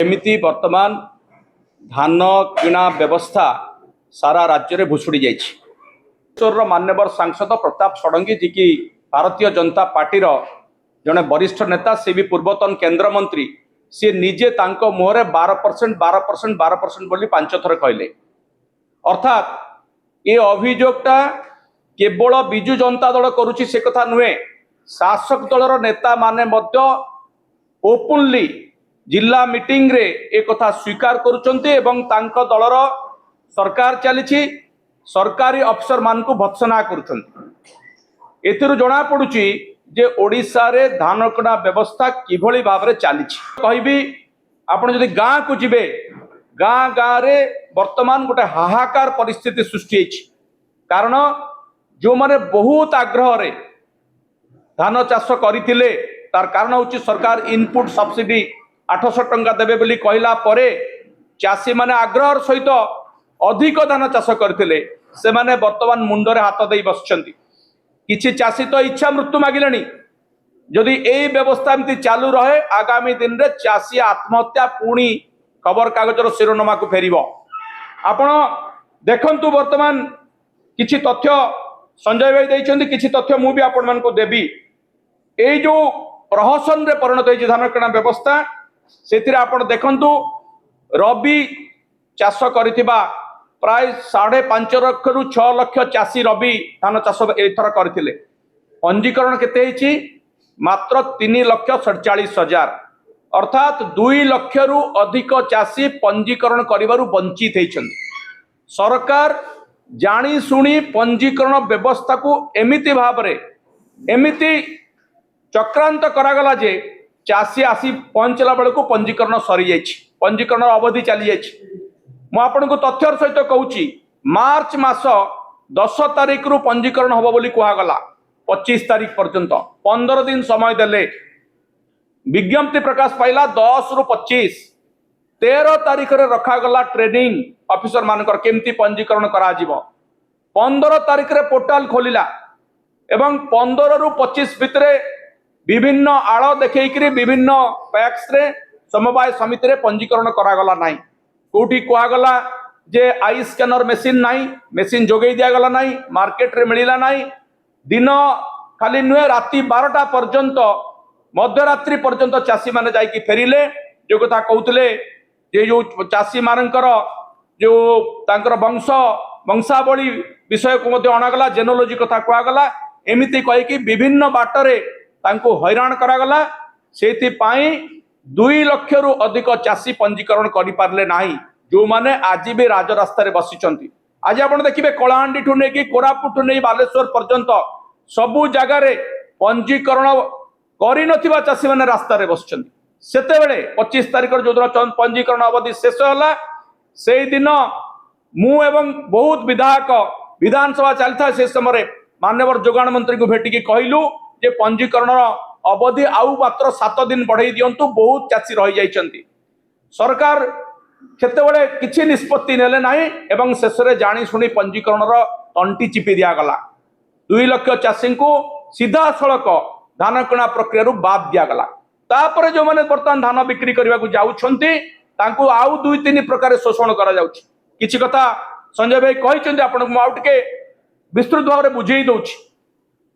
एमिति वर्तमान धान किणा व्यवस्था सारा राज्य में भुशुड़ी जाइए। मान्यवर सांसद प्रताप षडंगी जी की भारतीय जनता पार्टी जड़े वरिष्ठ नेता सी भी पूर्वतन केंद्र मंत्री सी निजे मुहरे 12% 12% 12% बोली 5 थर कहले। अर्थात ये अभियोगटा केवल बिजु जनता दल करुच्ची से कथा नुहे, शासक दलर नेता माने मध्य ओपनली जिला मीटिंग रे एक कथा स्वीकार करुचंती एवं तांको दलर सरकार चली सरकारी अफसर मान को भत्सना करुचंती। एथिरु जणा पडुची जे ओडिशा रे धान कड़ा व्यवस्था किभली भाव रे चली। कहबी आपण जदि गाँ को जिबे गाँ गाँ रे वर्तमान गोटे हाहाकार परिस्थिति सृष्टि होइछि। कारण जो माने बहुत आग्रह रे धान चाष करथिले तार कारण होछि सरकार इनपुट सब्सिडी 800 टंका देबे बोली कहला परे चाषी माने आग्रह सहित अधिक धान चाष करथिले से माने वर्तमान मुंडरे हाथ देई बसचंती। किछि चाषी तो इच्छा मृत्यु मागिलेनी। जदि एई व्यवस्था एमती चालू रहे आगामी दिन रे चाषी आत्महत्या पुणी खबर कागजर शिरोनामा को फेरिबो। आपण देखंतु वर्तमान किछि तथ्य संजय भाई दैछंती, किछि तथ्य मु भी आपण मान को देबी। एई जो प्रहसन रे परिणत होइछि धान किणा व्यवस्था सेथिरे आपण देखंतु रबी चाष करिथिबा प्राय 5.5 लाख रु 6 लाख चाषी रबी धान चाष एथर करथिले। पंजीकरण केते हिची मात्र 3,47,000 अर्थात 2 लाख रु अधिक चाषी पंजीकरण करिवारु वंचित हेइछन्ति। सरकार जानी सुनी पंजीकरण व्यवस्था को एमिति भाव रे एमिति चक्रांत करागला जे चाषी आसी पहुंचला बेल को पंजीकरण सरी जाइछि, पंजीकरण अवधि चली जाइछि। मु आपनको तथ्यर सहित कहूची मार्च मास 10 तारिख रु पंजीकरण हबो बोली कुहागला 25 तारिख पर्यंत 15 दिन समय देले। विज्ञप्ति प्रकाश पाइला 10 रु 25 13 तारिख रे रखागला ट्रेनिंग ऑफिसर मानकर केमती पंजीकरण करा जिवो। 15 तारिख रे पोर्टल खोलिला एवं 15 रु 25 भितरे विभिन्न आड़ देखैकरी विभिन्न पैक्स रे समवाय समिति रे पंजीकरण करागला नाही। कोठी कुहागला जे आई स्कैनर मेसीन नाही, मेसीन जोगई दिया गला नाही, मार्केट रे मिलिला नाही। दिन खाली नुहे राति 12टा पर्यंत मध्यरात्रि पर्यंत चाषी माने जाई की फेरिले। जो कथा कहउतले जे जो चाषी मानकर जो तांकर वंशावली विषय को मध्य अणागला, जेनोलॉजी कथा कुहागला। एमिति कहि कि विभिन्न बाटरे तांको हैरान करागला। सेति पाई 2 लाख रु अधिक चाषी पंजीकरण करि पारले नाही, जो माने आज भी राजरास्ता रे बसिचंती। आज आपण देखिबे कलाहांडी ठु नै कि कोरापुट ठु नै बालेश्वर पर्यंत सबु जगह रे पंजीकरण करि नथिबा चाषी माने रास्ता रे बसचंती। सेते बेले 25 तारिख जो दिन पंजीकरण अवधि शेष होला सेई दिन मु एवं बहुत विधायक विधानसभा चलता से समय माननीय जोगाण मंत्री को भेटिकी कहलु जे पंजीकरण अवधि आउ मात्र 7 दिन बढ़ाई दियंतु, बहुत चाषी रही जाइछंती। सरकार केतेबेले किछि निष्पत्ति नेले नाही एवं शेष रे जानी सुनी पंजीकरण रो तंटी चिपी दिया गला। 2 लाख चाषी को सीधा सड़क धान किणा प्रक्रिया रु बाद दिया गला। तापर जो माने वर्तमान धान बिक्री करबा को जाउछंती तांको आउ 2-3 प्रकार शोषण करा जाउछि। किछि कथा संजय भाई कहिछंती आपण को आउ टिके विस्तृत भाव रे बुझेई दउछि।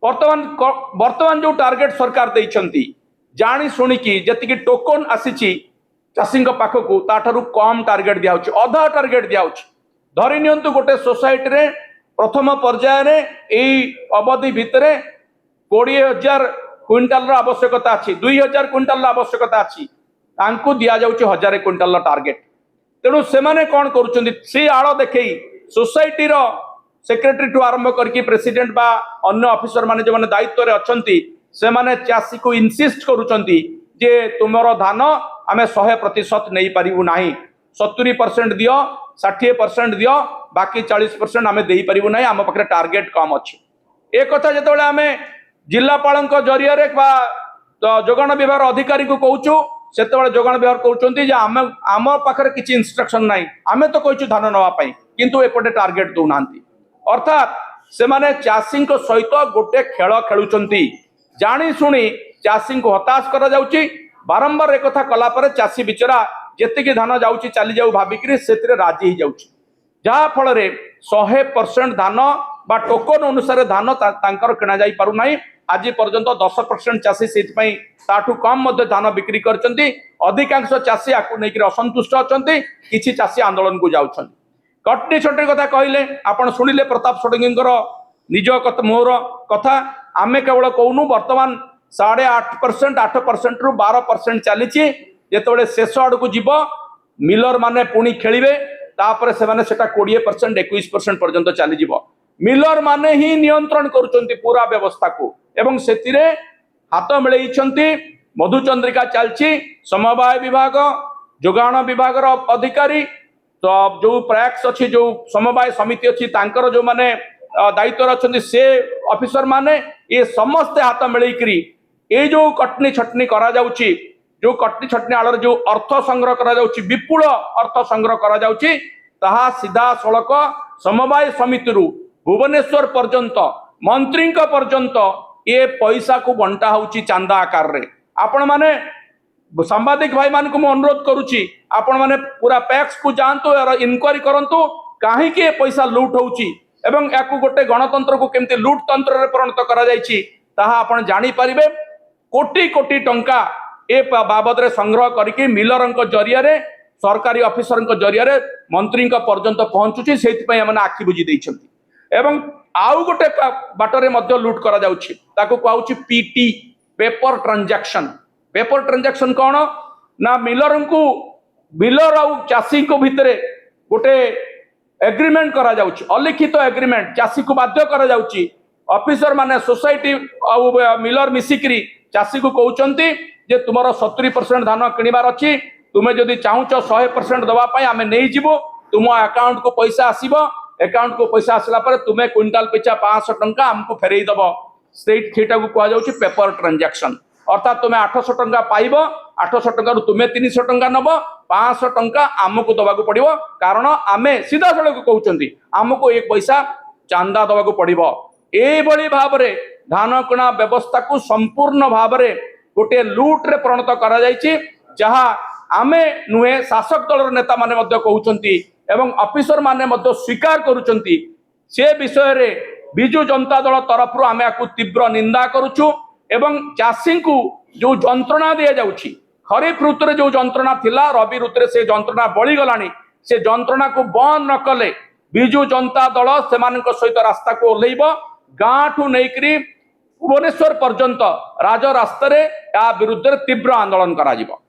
वर्तमान जो टार्गेट सरकार देइछंती जानी सुनी की जति टोकन आसीची चाषी पाखक ताठारु कम टार्गेट दिया होछि, अधा टार्गेट दिया होछि। धरि नियंतु गोटे सोसाइटी रे प्रथम पर्याय रे एई अवधि भितरे 20,000 क्विंटाल रो आवश्यकता अछि, 2,000 क्विंटाल रो आवश्यकता अछि, तांको दिया जाउछि 1,000 क्विंटाल रो टार्गेट। तेणु से माने कोन करूछंती से आड़ देखै सोसाइटी रो सेक्रेटरी टू आरंभ करके प्रेसिडेंट बा अन्य ऑफिसर माने जो माने दायित्व रे अछंती से माने चाषी को इनसिस्ट करूछंती जे तुमरो धान आमे 100% नहीं पारिबु नाही, 70% दियो, 60% दियो, बाकी 40% आमे देई पारिबु नाही, आम पाखरे टार्गेट कम अछि। ए कथा जेतबेले आमे जिल्लापालक जरिया रे बा जोगाण विभाग अधिकारी को कहूछु सेतबेले जोगाण विभाग कहउचंती जे आम पाखरे किछि इंस्ट्रक्शन नाही, आमे तो कहूछु धान नवा पई किंतु एपटे टार्गेट दउ नांती। अर्थात से माने चाषी सहित गोटे खेल खेलुचंती। जानी सुनी चाषी को हताश करा जाउची। बारंबार एक कथा कला पर चाषी बिचरा जेतिकी धान जाऊँगी चली जाऊ भाविक से राजी हो जाऊँगी जहाँ फल 100% धान बा टोकन अनुसार धान तांकर किणा जाई पारु नाही। आज पर्यंत 10% चाषी से ताठू कम धान बिक्री करछंती। अधिकांश चाषी आकु नहीं असंतुष्ट अछंती। किछि चाषी आंदोलन को जाउछंती। कटनी छटनी कथा कहले आपण सुनिले प्रताप षडंगीकर निज मोर कथा आमे केवल कहूनु वर्तमान 8.5% 8% रु 12% चली जेतबेले शेष आड़ को जीव मिलर माने पुणी खेलिबे तापर से माने सेटा 20% 21% पर्यंत चली जीव। मिलर माने ही नियंत्रण करुचंती पूरा व्यवस्था को एवं सेतिरे हाथ मिलैछंती। मधुचंद्रिका चलची समवाय विभाग जोगाण विभाग अधिकारी तो जो प्रयास अच्छी जो समवाय समिति अच्छी तांकर जो माने दायित्व अच्छा से ऑफिसर माने ये समस्ते हाथ मिलैकरी ये जो कटनी छटनी करा जाउची जो कटनी छटनी आड़ जो अर्थ संग्रह करा जाउची विपुल अर्थ संग्रह करा जाउची ताहा सीधा सड़क समवाय समिति भुवनेश्वर पर्यंत मंत्री पर्यंत ये पैसा को बंटा होची चांदा आकार रे। आपण माने सांबादिक भाई मान को मैं अनुरोध करुची आपण माने पूरा पैक्स को जानतु इनक्वारी करंतु काहे के पैसा लूट होची एवं याकू गोटे गणतंत्र को केमती लूट तंत्र रे परिणत करा जायछि ताहा आपण जानि परिबे। कोटी कोटी टंका ए बाबद रे संग्रह करके मिलरंक जरिया रे सरकारी ऑफिसर जरिया रे मंत्री पर्यंत पहुंचुची सेति पय हमने आखि बुझी दैछंती। एवं आउ गोटे बाटरे मध्य लूट करा जाउछि ताको कहउछि PT paper transaction. Paper transaction कौन ना मिलर आउ चाषी को भितरे गोटे एग्रीमेंट करा जाउछि अलिखित एग्रीमेंट चाषी को बाध्य करा जाउछि। ऑफिसर माने सोसाइटी आउ मिलर मिसिकरी चाषी को कहउचंती जे तुमरो 70% धान किनिबार अछि तुमे जदि चाहुच 100% दवा पई आमे नै जिवो तुम अकाउंट को पैसा आसीबो अकाउंट को पैसा आसला पर तुम्हें क्विंटाल पिछा 500 टंका हमको फेरई दब सेटा को कह जाउछि पेपर ट्रांजैक्शन। अर्थात तुम्हें 800 टंका पाइब 800 टंका तुम्हें 300 टंका नब 500 टंका आमको दबाक पड़िबो कारण आमे सीधा सड़क कहउचंती आमको एक पैसा चांदा दबाक पड़िबो। ए बळी भाबरे धान किणा व्यवस्था को संपूर्ण भाबरे गोटे लूट रे परिणत करा जायछि जहा आमे नुहे शासक दलर नेता माने मध्य कहउचंती एवं ऑफिसर माने मध्य स्वीकार करुचंती से विषय रे बिजु जनता दल तरफ आम या तीव्र निंदा करुचु एवं चाषी को जो जंत्रणा दि जाउछि खरीफ ऋतु जो जंत्रणा थिला रबी ऋतु से जंत्रणा बढ़ी गलानी से जंत्रणा को बंद न कले बिजु जनता दल सेमानक सहित रास्ता को ओल्लैब गाँ ठू नैकरी भुवनेश्वर पर्यंत राजरास्ता या विरुद्ध तीव्र आंदोलन करा जिवो।